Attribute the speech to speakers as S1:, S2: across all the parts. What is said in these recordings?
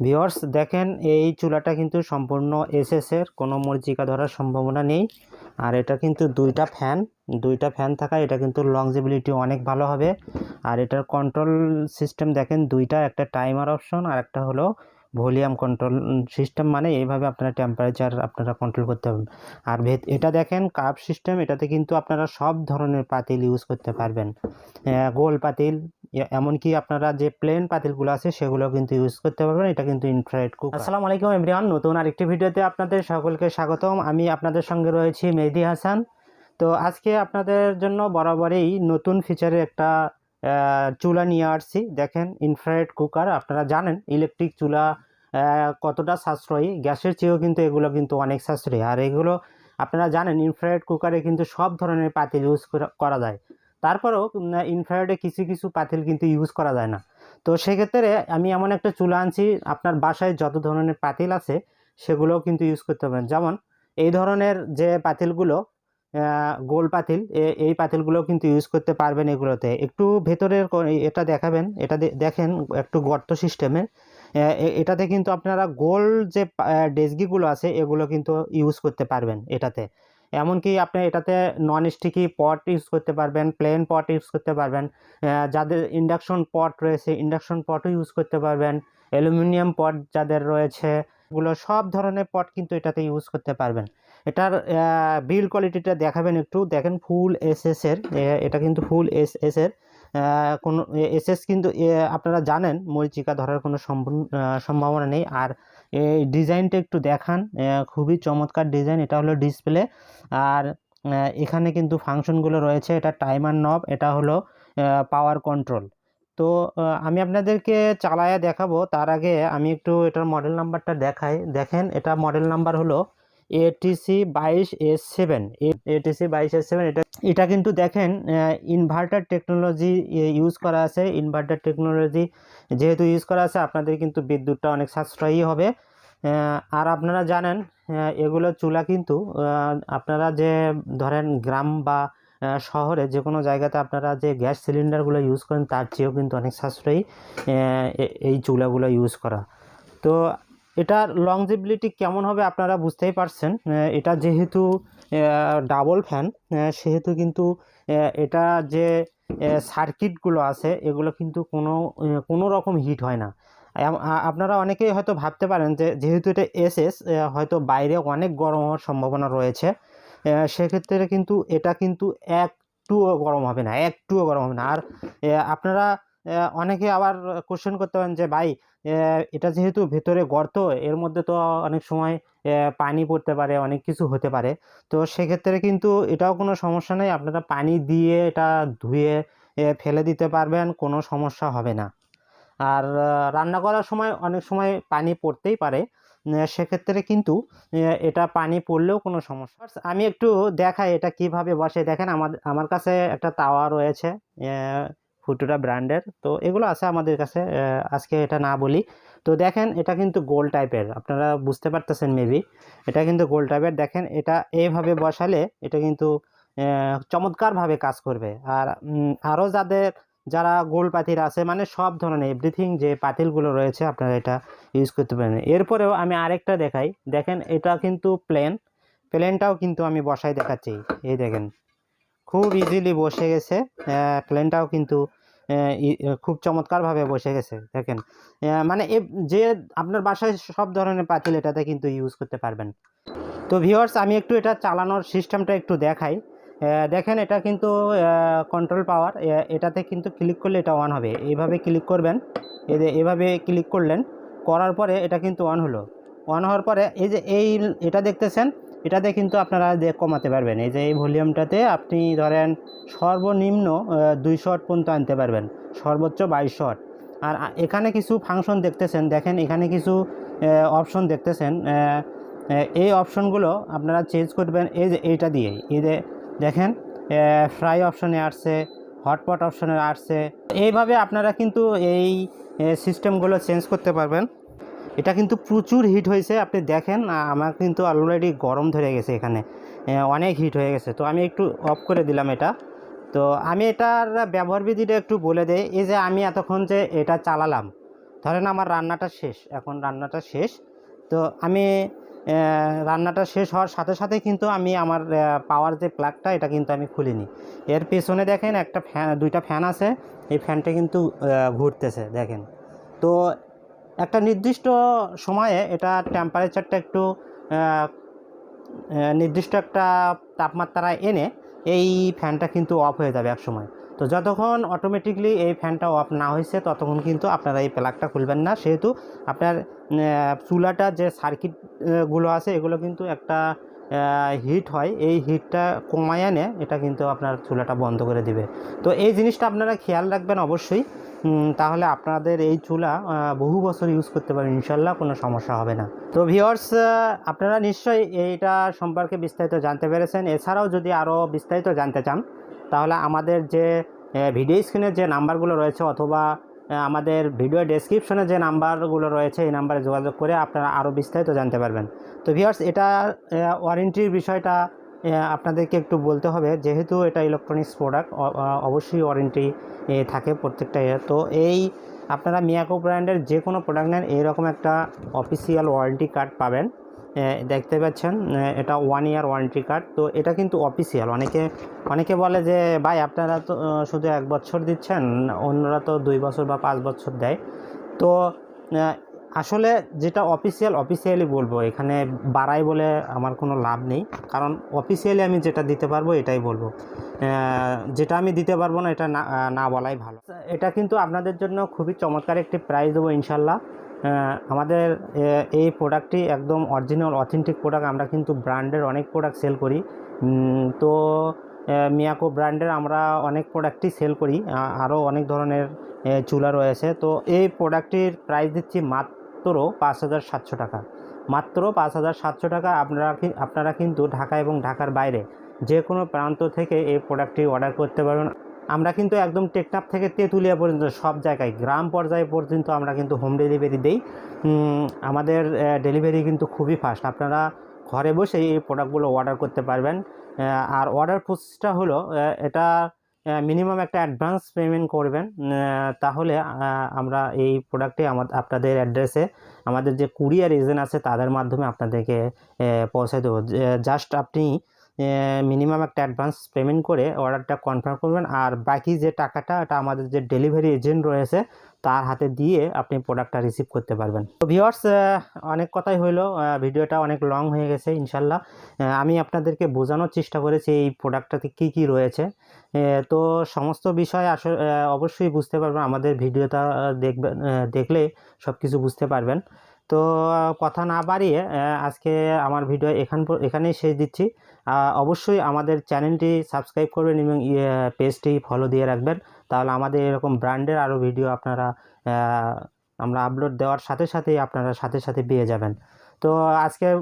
S1: Viewers দেখেন, এই চুলাটা কিন্তু সম্পূর্ণ এসএস এর, কোনো মরিচিকা ধরার সম্ভাবনা নেই। আর এটা কিন্তু দুইটা ফ্যান থাকায় এটা কিন্তু লংজিবিলিটি অনেক ভালো হবে। আর এটার কন্ট্রোল সিস্টেম দেখেন দুইটা, একটা টাইমার অপশন আর একটা হলো ভলিউম কন্ট্রোল সিস্টেম। মানে এইভাবে আপনারা টেম্পারেচার আপনারা কন্ট্রোল করতে পারবেন। আর এটা দেখেন কার্ভ সিস্টেম, এটাতে কিন্তু আপনারা সব ধরনের পাতিল ইউজ করতে পারবেন। গোল পাতিল, এমনকি আপনারা যে প্লেন পাতিলগুলো আছে সেগুলো কিন্তু ইউজ করতে পারবেন। এটা কিন্তু ইনফ্রারেড কুকার। আসসালামু আলাইকুম এভরিওয়ান, নতুন আরেকটি ভিডিওতে আপনাদের সকলকে স্বাগতম। আমি আপনাদের সঙ্গে রয়েছি মেহেদি হাসান। তো আজকে আপনাদের জন্য বরাবরই নতুন ফিচারে একটা চুলা নিয়ে আসছি। দেখেন ইনফ্রারেড কুকার। আপনারা জানেন ইলেকট্রিক চুলা কতটা সাশ্রয়ী, গ্যাসের চেয়েও কিন্তু এগুলো কিন্তু অনেক সাশ্রয়ী। আর এগুলো আপনারা জানেন ইনফ্রারেড কুকারে কিন্তু সব ধরনের পাতিল ইউজ করা যায়। তারপরেও ইনফ্রারেডে কিছু কিছু পাতিল কিন্তু ইউজ করা যায় না। তো সেক্ষেত্রে আমি এমন একটা চুলা আনছি, আপনার বাসায় যত ধরনের পাতিল আছে সেগুলোও কিন্তু ইউজ করতে পারেন। যেমন এই ধরনের যে পাতিলগুলো গোল পাতিল, এই পাতিলগুলো কিন্তু ইউজ করতে পারবেন। এগুলোতে একটু ভেতরের এটা দেখাবেন, এটা দেখেন একটু গর্ত সিস্টেমের। এটাতে কিন্তু আপনারা গোল যে ডেজগিগুলো আছে এগুলো কিন্তু ইউজ করতে পারবেন এটাতে। এমনকি আপনি এটাতে নন স্টিকি পট ইউজ করতে পারবেন, প্লেন পট ইউজ করতে পারবেন। যাদের ইন্ডাকশন পট রয়েছে ইন্ডাকশন পটও ইউজ করতে পারবেন। অ্যালুমিনিয়াম পট যাদের রয়েছে এগুলো সব ধরনের পট কিন্তু এটাতে ইউজ করতে পারবেন। এটার বিল্ড কোয়ালিটিটা দেখাবেন, একটু দেখেন ফুল এসএস এর। এটা কিন্তু ফুল এসএস এর, কোনো এসএস কিন্তু আপনারা জানেন মরিচিকা ধরার কোনো সম্ভাবনা নেই। আর এই ডিজাইনটা একটু দেখান, খুবই চমৎকার ডিজাইন। এটা হলো ডিসপ্লে। আর এখানে কিন্তু ফাংশনগুলো রয়েছে, এটা টাইমার নব, এটা হলো পাওয়ার কন্ট্রোল। তো আমি আপনাদেরকে চালায়া দেখাবো, তার আগে আমি একটু এটার মডেল নাম্বারটা দেখাই। দেখেন এটা মডেল নাম্বার হলো ATC22S7। ATC22S7। এটা কিন্তু দেখেন ইনভার্টার টেকনোলজি ইউজ করা আছে। ইনভার্টার টেকনোলজি যেহেতু ইউজ করা আছে আপনাদের কিন্তু বিদ্যুৎটা অনেক সাশ্রয়ী হবে। আর আপনারা জানেন এগুলো চুলা কিন্তু আপনারা যে ধরেন গ্রাম বা শহরে যে কোনো জায়গাতে আপনারা যে গ্যাস সিলিন্ডারগুলো ইউজ করেন তার চেয়েও কিন্তু অনেক সাশ্রয়ী এই চুলাগুলো ইউজ করা। তো এটার লংজিবিলিটি কেমন হবে আপনারা বুঝতেই পারছেন। এটা যেহেতু ডাবল ফ্যান, সেহেতু কিন্তু এটা যে সার্কিটগুলো আছে এগুলো কিন্তু কোনো রকম হিট হয় না। আপনারা অনেকেই হয়তো ভাবতে পারেন যে যেহেতু এটা এসএস, হয়তো বাইরে অনেক গরম হওয়ার সম্ভাবনা রয়েছে। সেক্ষেত্রে কিন্তু এটা কিন্তু একটুও গরম হবে না, একটুও গরম হবে না। আর আপনারা অনেকে আবার কোশ্চেন করতে পারেন যে ভাই এটা যেহেতু ভেতরে গর্ত, এর মধ্যে তো অনেক সময় পানি পড়তে পারে, অনেক কিছু হতে পারে। তো সেক্ষেত্রে কিন্তু এটাও কোনো সমস্যা নেই, আপনারা পানি দিয়ে এটা ধুয়ে ফেলে দিতে পারবেন, কোনো সমস্যা হবে না। আর রান্না করার সময় অনেক সময় পানি পড়তেই পারে, সেক্ষেত্রে কিন্তু এটা পানি পড়লেও কোনো সমস্যা। আমি একটু দেখাই এটা কিভাবে বসে। দেখেন আমার কাছে একটা তাওয়া রয়েছে ফুটুরা ব্র্যান্ডের, তো এগুলো আছে আমাদের কাছে, আজকে এটা না বলি। তো দেখেন এটা কিন্তু গোল টাইপের, আপনারা বুঝতে পারতেছেন মেবি। এটা কিন্তু গোল টাইপের, দেখেন এটা এইভাবে বসালে এটা কিন্তু চমৎকারভাবে কাজ করবে। আর আরও যারা গোল পাতিল আছে, মানে সব ধরনের এভরিথিং যে পাতিলগুলো রয়েছে আপনারা এটা ইউজ করতে পারেন। এরপরেও আমি আরেকটা দেখাই। দেখেন এটা কিন্তু প্লেনটাও কিন্তু আমি বসাই দেখাচ্ছি। এই দেখেন খুব ইজিলি বসে গেছে, প্লেনটাও কিন্তু খুব চমৎকারভাবে বসে গেছে। দেখেন মানে যে আপনার বাসায় সব ধরনের পাতিল এটাতে কিন্তু ইউজ করতে পারবেন। তো ভিউয়ার্স আমি একটু এটা চালানোর সিস্টেমটা একটু দেখাই। দেখেন এটা কিন্তু কন্ট্রোল পাওয়ার, এটাতে কিন্তু ক্লিক করলে এটা অন হবে। এইভাবে ক্লিক করবেন, এভাবে ক্লিক করলেন, করার পরে এটা কিন্তু অন হলো। অন হওয়ার পরে এই যে এটা দেখতেছেন, এটাতে কিন্তু আপনারা কমাতে পারবেন। এই যে এই ভলিউমটাতে আপনি ধরেন সর্বনিম্ন 200 ওয়াট পর্যন্ত আনতে পারবেন, সর্বোচ্চ 2200 ওয়াট। আর এখানে কিছু ফাংশন দেখতেছেন, দেখেন এখানে কিছু অপশন দেখতেছেন। এই অপশনগুলো আপনারা চেঞ্জ করবেন এই যে এইটা দিয়ে। এই যে দেখেন ফ্রাই অপশনে আসছে, হটপট অপশনে আসছে। এইভাবে আপনারা কিন্তু এই সিস্টেমগুলো চেঞ্জ করতে পারবেন। এটা কিন্তু প্রচুর হিট হয়েছে, আপনি দেখেন আমার কিন্তু অলরেডি গরম ধরে গেছে, এখানে অনেক হিট হয়ে গেছে। তো আমি একটু অফ করে দিলাম এটা। তো আমি এটার ব্যবহার বিধিটা একটু বলে দেই। এই যে আমি এতক্ষণ যে এটা চালালাম, তো ধরেন আমার রান্নাটা শেষ, এখন রান্নাটা শেষ, তো আমি রান্নাটা শেষ হওয়ার সাথে সাথে কিন্তু আমি আমার পাওয়ার যে প্লাগটা এটা কিন্তু আমি খুলিনি। এর পেছনে দেখেন একটা ফ্যান, দুইটা ফ্যান আছে, এই ফ্যানটা কিন্তু ঘুরতেছে দেখেন। তো একটা নির্দিষ্ট সময়ে এটা টেম্পারেচারটা একটু নির্দিষ্ট একটা তাপমাত্রা এনে এই ফ্যানটা কিন্তু অফ হয়ে যাবে এক সময়। তো যতক্ষণ অটোমেটিকলি এই ফ্যানটা অফ না হয়েছে ততক্ষণ কিন্তু আপনারা এই প্লাগটা খুলবেন না, সেহেতু আপনার চুলাটা যে সার্কিটগুলো আছে এগুলো কিন্তু একটা হিট হয়, এই হিটটা কমায় এনে এটা কিন্তু আপনার চুলাটা বন্ধ করে দিবে। তো এই জিনিসটা আপনারা খেয়াল রাখবেন অবশ্যই, তাহলে আপনাদের এই চুলা বহু বছর ইউজ করতে পারেন, ইনশাল্লাহ কোনো সমস্যা হবে না। তো ভিউয়ার্স, আপনারা নিশ্চয়ই এইটা সম্পর্কে বিস্তারিত জানতে পেরেছেন। এছাড়াও যদি আরও বিস্তারিত জানতে চান তাহলে আমাদের যে ভিডিও স্ক্রিনে যে নাম্বারগুলো রয়েছে অথবা আমাদের ভিডিও ডেসক্রিপশনে যে নাম্বারগুলো রয়েছে এই নাম্বারে যোগাযোগ করে আপনারা আরও বিস্তারিত জানতে পারবেন। তো ভিউয়ার্স, এটা ওয়ারেন্টির বিষয়টা আপনাদেরকে একটু বলতে হবে, যেহেতু এটা ইলেকট্রনিক্স প্রোডাক্ট, অবশ্যই ওয়ারেন্টি থাকে প্রত্যেকটা। তো এই আপনারা মিয়াকো ব্র্যান্ডের যে কোনো প্রোডাক্ট নেন এইরকম একটা অফিসিয়াল ওয়ারেন্টি কার্ড পাবেন। দেখতে পাচ্ছেন এটা 1 ইয়ার ওয়ারেন্টি কার্ড। তো এটা কিন্তু অফিসিয়াল। অনেকে বলে যে ভাই আপনারা তো শুধু 1 বছর দিচ্ছেন, অন্যরা তো 2 বছর বা 5 বছর দেয়। তো আসলে যেটা অফিসিয়ালি বলবো, এখানে বাড়াই বলে আমার কোনো লাভ নেই, কারণ অফিসিয়ালি আমি যেটা দিতে পারবো এটাই বলবো। যেটা আমি দিতে পারবো না এটা না বলাই ভালো। এটা কিন্তু আপনাদের জন্য খুবই চমৎকার একটি প্রাইস দেবো ইনশাল্লাহ। আমাদের এই প্রোডাক্টটি একদম অরিজিনাল অথেন্টিক প্রোডাক্ট। আমরা কিন্তু ব্র্যান্ডের অনেক প্রোডাক্ট সেল করি, তো মিয়াকো ব্র্যান্ডের আমরা অনেক প্রোডাক্টই সেল করি, আরও অনেক ধরনের চুলা রয়েছে। তো এই প্রোডাক্টটির প্রাইস দিচ্ছি মাত্র 5,700 টাকা, মাত্র 5,700 টাকা। আপনারা কিন্তু ঢাকা এবং ঢাকার বাইরে যে কোনো প্রান্ত থেকে এই প্রোডাক্টটি অর্ডার করতে পারবেন। আমরা কিন্তু একদম টেকনাফ থেকে তেঁতুলিয়া পর্যন্ত সব জায়গায়, গ্রাম পর্যায়ে পর্যন্ত আমরা কিন্তু হোম ডেলিভারি দিই। আমাদের ডেলিভারি কিন্তু খুবই ফাস্ট। আপনারা ঘরে বসে এই প্রোডাক্টগুলো অর্ডার করতে পারবেন। আর অর্ডার প্রসেসটা হলো, এটা মিনিমাম একটা অ্যাডভান্স পেমেন্ট করবেন, তাহলে আমরা এই প্রোডাক্টটি আপনাদের অ্যাড্রেসে আমাদের যে কুরিয়ার এজেন্ট আছে তাদের মাধ্যমে আপনাদেরকে পৌঁছে দেবো। জাস্ট আপনি মিনিমাম একটা অ্যাডভান্স পেমেন্ট করে অর্ডারটা কনফার্ম করবেন, আর বাকি যে টাকাটা এটা আমাদের যে ডেলিভারি এজেন্ট রয়েছে তার হাতে দিয়ে আপনি প্রোডাক্টটা রিসিভ করতে পারবেন। তো ভিউয়ার্স, অনেক কথাই হইলো, ভিডিওটা অনেক লং হয়ে গেছে। ইনশাল্লাহ আমি আপনাদেরকে বোঝানোর চেষ্টা করেছি এই প্রোডাক্টটাতে কি কি রয়েছে। তো সমস্ত বিষয় আসলে অবশ্যই বুঝতে পারবেন, আমাদের ভিডিওটা দেখলে সব কিছু বুঝতে পারবেন। তো কথা না বাড়িয়ে আজকে আমার ভিডিও এখানেই শেষ দিচ্ছি। অবশ্যই আমাদের চ্যানেলটি সাবস্ক্রাইব করবেন এবং পেজটি ফলো দিয়ে রাখবেন, তাহলে আমাদের এরকম ব্র্যান্ডের আরও ভিডিও আমরা আপলোড দেওয়ার সাথে সাথেই আপনারা সাথে সাথে পেয়ে যাবেন। তো আজকের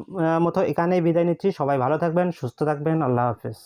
S1: মতো এখানেই বিদায় নিচ্ছি। সবাই ভালো থাকবেন, সুস্থ থাকবেন। আল্লাহ হাফেজ।